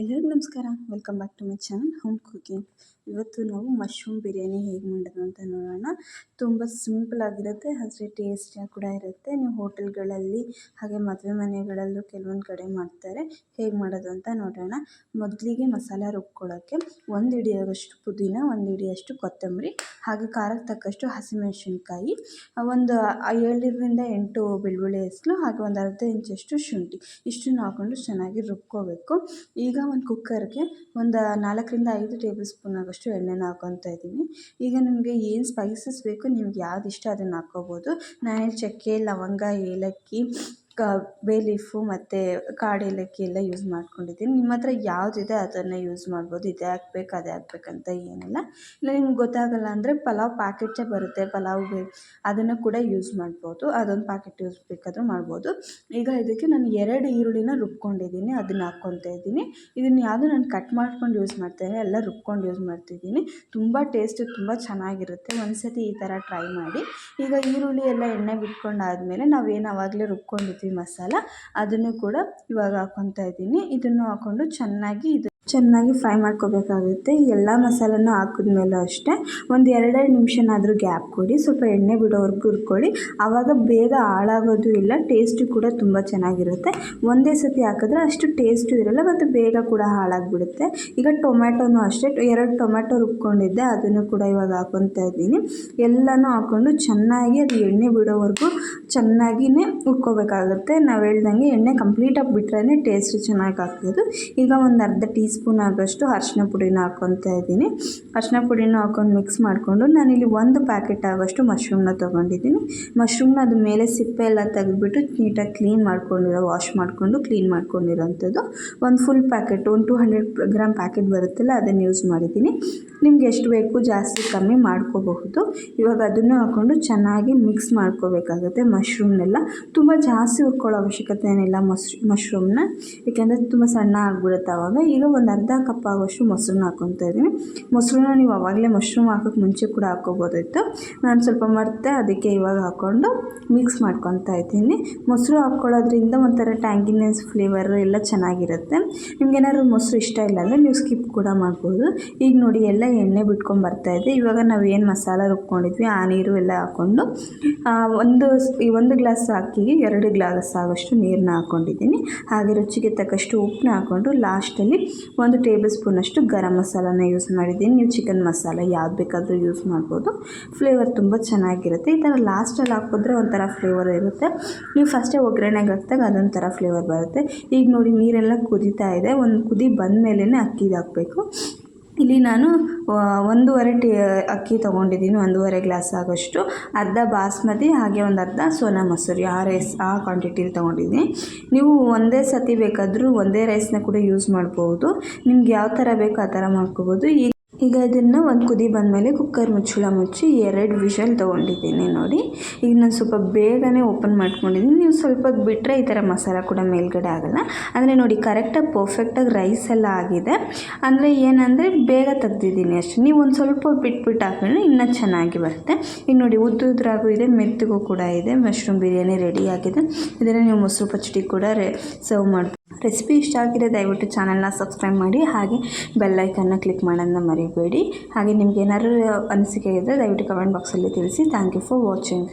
ಎಲ್ಲರಿಗೂ ನಮಸ್ಕಾರ. Welcome back to my channel home cooking. ಇವತ್ತು ನಾವು ಮಶ್ರೂಮ್ ಬಿರಿಯಾನಿ ಹೇಗೆ ಮಾಡೋದು ಅಂತ ನೋಡೋಣ. ತುಂಬ ಸಿಂಪಲ್ ಆಗಿರುತ್ತೆ, ಅಷ್ಟೇ ಟೇಸ್ಟಿಯಾಗಿ ಕೂಡ ಇರುತ್ತೆ. ನೀವು ಹೋಟೆಲ್ಗಳಲ್ಲಿ ಹಾಗೆ ಮದುವೆ ಮನೆಗಳಲ್ಲೂ ಕೆಲವೊಂದು ಕಡೆ ಮಾಡ್ತಾರೆ. ಹೇಗೆ ಮಾಡೋದು ಅಂತ ನೋಡೋಣ. ಮೊದಲಿಗೆ ಮಸಾಲ ರುಬ್ಕೊಳ್ಳೋಕ್ಕೆ 1 ಹಿಡಿಯೋಷ್ಟು ಪುದೀನ, 1 ಹಿಡಿಯಷ್ಟು ಕೊತ್ತಂಬರಿ, ಹಾಗೆ ಖಾರಕ್ಕೆ ತಕ್ಕಷ್ಟು ಹಸಿಮೆಣಸಿನ್ಕಾಯಿ, ಒಂದು 7ರಿಂದ 8 ಬೆಳ್ಳುಳ್ಳಿ ಹೆಸರು, ಹಾಗೆ ಒಂದು ಅರ್ಧ ಇಂಚಷ್ಟು ಶುಂಠಿ, ಇಷ್ಟನ್ನು ಹಾಕ್ಕೊಂಡು ಚೆನ್ನಾಗಿ ರುಬ್ಕೋಬೇಕು. ಈಗ ಒಂದು ಕುಕ್ಕರ್ಗೆ ಒಂದು 4ರಿಂದ 5 ಟೇಬಲ್ ಸ್ಪೂನ್ ಆಗೋಷ್ಟು ಎಣ್ಣೆನ ಹಾಕ್ಕೊತಾ ಇದ್ದೀನಿ. ಈಗ ನಿಮಗೆ ಏನು ಸ್ಪೈಸಸ್ ಬೇಕು, ನಿಮ್ಗೆ ಯಾವ್ದು ಇಷ್ಟ ಅದನ್ನು ಹಾಕ್ಕೋಬೋದು. ನಾನಿಲ್ಲಿ ಚಕ್ಕೆ, ಲವಂಗ, ಏಲಕ್ಕಿ, ಬೇ ಲೀಫು ಮತ್ತು ಕಾಡು ಏಲಕ್ಕಿ ಎಲ್ಲ ಯೂಸ್ ಮಾಡ್ಕೊಂಡಿದ್ದೀನಿ. ನಿಮ್ಮ ಹತ್ರ ಯಾವುದಿದೆ ಅದನ್ನು ಯೂಸ್ ಮಾಡ್ಬೋದು. ಇದೇ ಹಾಕ್ಬೇಕು ಅದೇ ಹಾಕ್ಬೇಕಂತ ಏನಿಲ್ಲ. ಇಲ್ಲ ನಿಮ್ಗೆ ಗೊತ್ತಾಗಲ್ಲ ಅಂದರೆ ಪಲಾವ್ ಪ್ಯಾಕೆಟೇ ಬರುತ್ತೆ, ಪಲಾವ್ಗೆ, ಅದನ್ನು ಕೂಡ ಯೂಸ್ ಮಾಡ್ಬೋದು. ಅದೊಂದು ಪ್ಯಾಕೆಟ್ ಯೂಸ್ ಬೇಕಾದರೂ ಮಾಡ್ಬೋದು. ಈಗ ಇದಕ್ಕೆ ನಾನು 2 ಈರುಳ್ಳಿನ ರುಬ್ಕೊಂಡಿದ್ದೀನಿ, ಅದನ್ನು ಹಾಕ್ಕೊತಾ ಇದ್ದೀನಿ. ಇದನ್ನು ಯಾವುದು ನಾನು ಕಟ್ ಮಾಡ್ಕೊಂಡು ಯೂಸ್ ಮಾಡ್ತೇನೆ, ಎಲ್ಲ ರುಬ್ಕೊಂಡು ಯೂಸ್ ಮಾಡ್ತಿದ್ದೀನಿ. ತುಂಬ ಟೇಸ್ಟ್ ತುಂಬ ಚೆನ್ನಾಗಿರುತ್ತೆ. ಒಂದು ಸತಿ ಈ ಥರ ಟ್ರೈ ಮಾಡಿ. ಈಗ ಈರುಳ್ಳಿ ಎಲ್ಲ ಎಣ್ಣೆ ಬಿಟ್ಕೊಂಡಾದಮೇಲೆ ನಾವೇನು ಆವಾಗಲೇ ರುಬ್ಕೊಂಡಿದ್ವಿ ಮಸಾಲ, ಅದನ್ನು ಕೂಡ ಇವಾಗ ಹಾಕ್ಕೊತಾ ಇದ್ದೀನಿ. ಇದನ್ನು ಹಾಕ್ಕೊಂಡು ಚೆನ್ನಾಗಿ ಫ್ರೈ ಮಾಡ್ಕೋಬೇಕಾಗುತ್ತೆ. ಎಲ್ಲ ಮಸಾಲನೂ ಹಾಕಿದ್ಮೇಲೂ ಅಷ್ಟೇ ಒಂದು 2 ನಿಮಿಷನಾದರೂ ಗ್ಯಾಪ್ ಕೊಡಿ. ಸ್ವಲ್ಪ ಎಣ್ಣೆ ಬಿಡೋವರೆಗೂ ಹುರ್ಕೊಳ್ಳಿ. ಆವಾಗ ಬೇಗ ಹಾಳಾಗೋದು ಇಲ್ಲ, ಟೇಸ್ಟು ಕೂಡ ತುಂಬ ಚೆನ್ನಾಗಿರುತ್ತೆ. ಒಂದೇ ಸತಿ ಹಾಕಿದ್ರೆ ಅಷ್ಟು ಟೇಸ್ಟು ಇರೋಲ್ಲ ಮತ್ತು ಬೇಗ ಕೂಡ ಹಾಳಾಗಿಬಿಡುತ್ತೆ. ಈಗ ಟೊಮ್ಯಾಟೊನೂ ಅಷ್ಟೇ 2 ಟೊಮ್ಯಾಟೊ ರುಬ್ಕೊಂಡಿದ್ದೆ, ಅದನ್ನು ಕೂಡ ಇವಾಗ ಹಾಕ್ಕೊತಾ ಇದ್ದೀನಿ. ಎಲ್ಲನೂ ಹಾಕ್ಕೊಂಡು ಚೆನ್ನಾಗಿ ಅದು ಎಣ್ಣೆ ಬಿಡೋವರೆಗೂ ಚೆನ್ನಾಗಿಯೇ ಹುರ್ಕೋಬೇಕಾಗುತ್ತೆ. ನಾವು ಹೇಳ್ದಂಗೆ ಎಣ್ಣೆ ಕಂಪ್ಲೀಟಾಗಿ ಬಿಟ್ರೇ ಟೇಸ್ಟ್ ಚೆನ್ನಾಗಿ ಆಗ್ತದೆ. ಈಗ ಒಂದು ಅರ್ಧ ಟೀ ಸ್ಪೂನ್ ಆಗೋಷ್ಟು ಅರಿಶಿನ ಪುಡಿನ ಹಾಕ್ಕೊತಾ ಇದ್ದೀನಿ. ಅರಿಶಿನ ಪುಡಿನ ಹಾಕ್ಕೊಂಡು ಮಿಕ್ಸ್ ಮಾಡಿಕೊಂಡು ನಾನಿಲ್ಲಿ 1 ಪ್ಯಾಕೆಟ್ ಆಗೋಷ್ಟು ಮಶ್ರೂಮ್ನ ತೊಗೊಂಡಿದ್ದೀನಿ. ಮಶ್ರೂಮ್ನ ಅದು ಮೇಲೆ ಸಿಪ್ಪೆ ಎಲ್ಲ ತೆಗೆದುಬಿಟ್ಟು ನೀಟಾಗಿ ವಾಶ್ ಮಾಡಿಕೊಂಡು ಕ್ಲೀನ್ ಮಾಡ್ಕೊಂಡಿರೋಂಥದ್ದು ಒಂದು ಫುಲ್ ಪ್ಯಾಕೆಟ್, 200 ಗ್ರಾಮ್ ಪ್ಯಾಕೆಟ್ ಬರುತ್ತಲ್ಲ, ಅದನ್ನು ಯೂಸ್ ಮಾಡಿದ್ದೀನಿ. ನಿಮ್ಗೆ ಎಷ್ಟು ಬೇಕು ಜಾಸ್ತಿ ಕಮ್ಮಿ ಮಾಡ್ಕೋಬಹುದು. ಇವಾಗ ಅದನ್ನು ಹಾಕ್ಕೊಂಡು ಚೆನ್ನಾಗಿ ಮಿಕ್ಸ್ ಮಾಡ್ಕೋಬೇಕಾಗುತ್ತೆ. ಮಶ್ರೂಮ್ನೆಲ್ಲ ತುಂಬ ಜಾಸ್ತಿ ಹುರ್ಕೊಳ್ಳೋ ಅವಶ್ಯಕತೆ ಏನಿಲ್ಲ ಮಶ್ರೂಮ್ನ, ಏಕೆಂದರೆ ತುಂಬ ಸಣ್ಣ ಆಗಿಬಿಡುತ್ತೆ ಆವಾಗ. ಈಗ ಒಂದು ಅರ್ಧ ಕಪ್ ಆಗೋಷ್ಟು ಮೊಸರನ್ನ ಹಾಕ್ಕೊತಾ ಇದ್ದೀನಿ. ಮೊಸರನ್ನ ನೀವು ಆವಾಗಲೇ ಮಶ್ರೂಮ್ ಹಾಕೋಕ್ಕೆ ಮುಂಚೆ ಕೂಡ ಹಾಕ್ಕೋಬೋದಿತ್ತು, ನಾನು ಸ್ವಲ್ಪ ಮರೆತೆ, ಅದಕ್ಕೆ ಇವಾಗ ಹಾಕ್ಕೊಂಡು ಮಿಕ್ಸ್ ಮಾಡ್ಕೊತಾ ಇದ್ದೀನಿ. ಮೊಸರು ಹಾಕ್ಕೊಳ್ಳೋದ್ರಿಂದ ಒಂಥರ ಟ್ಯಾಂಗಿನೆಸ್ ಫ್ಲೇವರು ಎಲ್ಲ ಚೆನ್ನಾಗಿರುತ್ತೆ. ನಿಮ್ಗೇನಾದ್ರು ಮೊಸರು ಇಷ್ಟ ಇಲ್ಲ ಅಂದರೆ ನೀವು ಸ್ಕಿಪ್ ಕೂಡ ಮಾಡ್ಬೋದು. ಈಗ ನೋಡಿ ಎಲ್ಲ ಎಣ್ಣೆ ಬಿಟ್ಕೊಂಡು ಬರ್ತಾಯಿದೆ. ಇವಾಗ ನಾವು ಏನು ಮಸಾಲ ರುಬ್ಕೊಂಡಿದ್ವಿ ಆ ನೀರು ಎಲ್ಲ ಹಾಕ್ಕೊಂಡು ಒಂದು ಗ್ಲಾಸ್ ಅಕ್ಕಿಗೆ 2 ಗ್ಲಾಸ್ ಆಗೋಷ್ಟು ನೀರನ್ನ ಹಾಕ್ಕೊಂಡಿದ್ದೀನಿ. ಹಾಗೆ ರುಚಿಗೆ ತಕ್ಕಷ್ಟು ಉಪ್ಪನ್ನ ಹಾಕ್ಕೊಂಡು ಲಾಸ್ಟಲ್ಲಿ 1 ಟೇಬಲ್ ಸ್ಪೂನಷ್ಟು ಗರಂ ಮಸಾಲಾನ ಯೂಸ್ ಮಾಡಿದ್ದೀನಿ. ನೀವು ಚಿಕನ್ ಮಸಾಲ ಯಾವ್ದು ಬೇಕಾದರೂ ಯೂಸ್ ಮಾಡ್ಬೋದು. ಫ್ಲೇವರ್ ತುಂಬ ಚೆನ್ನಾಗಿರುತ್ತೆ. ಈ ಥರ ಲಾಸ್ಟಲ್ಲಿ ಹಾಕಿದ್ರೆ ಒಂಥರ ಫ್ಲೇವರ್ ಇರುತ್ತೆ. ನೀವು ಫಸ್ಟೇ ಒಗ್ಗರಣೆಗೆ ಹಾಕಿದಾಗ ಅದೊಂಥರ ಫ್ಲೇವರ್ ಬರುತ್ತೆ. ಈಗ ನೋಡಿ ನೀರೆಲ್ಲ ಕುದೀತಾ ಇದೆ. ಒಂದು ಕುದಿ ಬಂದ ಮೇಲೇ ಅಕ್ಕಿದು ಹಾಕಬೇಕು. ಇಲ್ಲಿ ನಾನು 1.5 ಅಕ್ಕಿ ತೊಗೊಂಡಿದ್ದೀನಿ, 1.5 ಗ್ಲಾಸ್ ಆಗೋಷ್ಟು. ಅರ್ಧ ಬಾಸ್ಮತಿ, ಹಾಗೆ ಒಂದು ಅರ್ಧ ಸೋನಾ ಮಸೂರಿ, ಆ ಕ್ವಾಂಟಿಟಿಲಿ ತೊಗೊಂಡಿದ್ದೀನಿ. ನೀವು ಒಂದೇ ಸತಿ ಬೇಕಾದರೂ ಒಂದೇ ರೈಸ್ನ ಕೂಡ ಯೂಸ್ ಮಾಡ್ಬೋದು. ನಿಮ್ಗೆ ಯಾವ ಥರ ಬೇಕೋ ಆ ಥರ ಮಾಡ್ಕೋಬೋದು. ಈಗ ಇದನ್ನು ಒಂದು ಕುದಿ ಬಂದಮೇಲೆ ಕುಕ್ಕರ್ ಮುಚ್ಚಳ ಮುಚ್ಚಿ 2 ವಿಷಲ್ ತೊಗೊಂಡಿದ್ದೀನಿ. ನೋಡಿ ಈಗ ನಾನು ಸ್ವಲ್ಪ ಬೇಗನೆ ಓಪನ್ ಮಾಡ್ಕೊಂಡಿದ್ದೀನಿ. ನೀವು ಸ್ವಲ್ಪ ಬಿಟ್ಟರೆ ಈ ಥರ ಮಸಾಲ ಕೂಡ ಮೇಲ್ಗಡೆ ಆಗೋಲ್ಲ. ಅಂದರೆ ನೋಡಿ ಕರೆಕ್ಟಾಗಿ ಪರ್ಫೆಕ್ಟಾಗಿ ರೈಸ್ ಎಲ್ಲ ಆಗಿದೆ. ಅಂದರೆ ಏನಂದರೆ ಬೇಗ ತೆಗ್ದಿದ್ದೀನಿ ಅಷ್ಟೇ. ನೀವು ಒಂದು ಸ್ವಲ್ಪ ಬಿಟ್ಬಿಟ್ಟು ಹಾಕಿದ್ರೆ ಇನ್ನೂ ಚೆನ್ನಾಗಿ ಬರುತ್ತೆ. ಈಗ ನೋಡಿ ಉದ್ದುದ್ರಾಗೂ ಇದೆ, ಮೆತ್ತಗೂ ಕೂಡ ಇದೆ. ಮಶ್ರೂಮ್ ಬಿರಿಯಾನಿ ರೆಡಿ ಆಗಿದೆ. ಇದನ್ನು ನೀವು ಮೊಸರು ಪಚ್ಚಡಿ ಕೂಡ ಸರ್ವ್ ಮಾಡ್ಬೋದು. ರೆಸಿಪಿ ಇಷ್ಟ ಆಗಿದ್ರೆ ದಯವಿಟ್ಟು ಚಾನಲ್ನ ಸಬ್ಸ್ಕ್ರೈಬ್ ಮಾಡಿ, ಹಾಗೆ ಬೆಲ್ ಐಕನ್ನ ಕ್ಲಿಕ್ ಮಾಡೋದನ್ನ ಮರಿಬೇಡಿ. ಹಾಗೆ ನಿಮ್ಗೆ ಏನಾದರೂ ಅನಿಸಿಕೆ ಇದ್ದರೆ ದಯವಿಟ್ಟು ಕಮೆಂಟ್ ಬಾಕ್ಸಲ್ಲಿ ತಿಳಿಸಿ. Thank you for watching.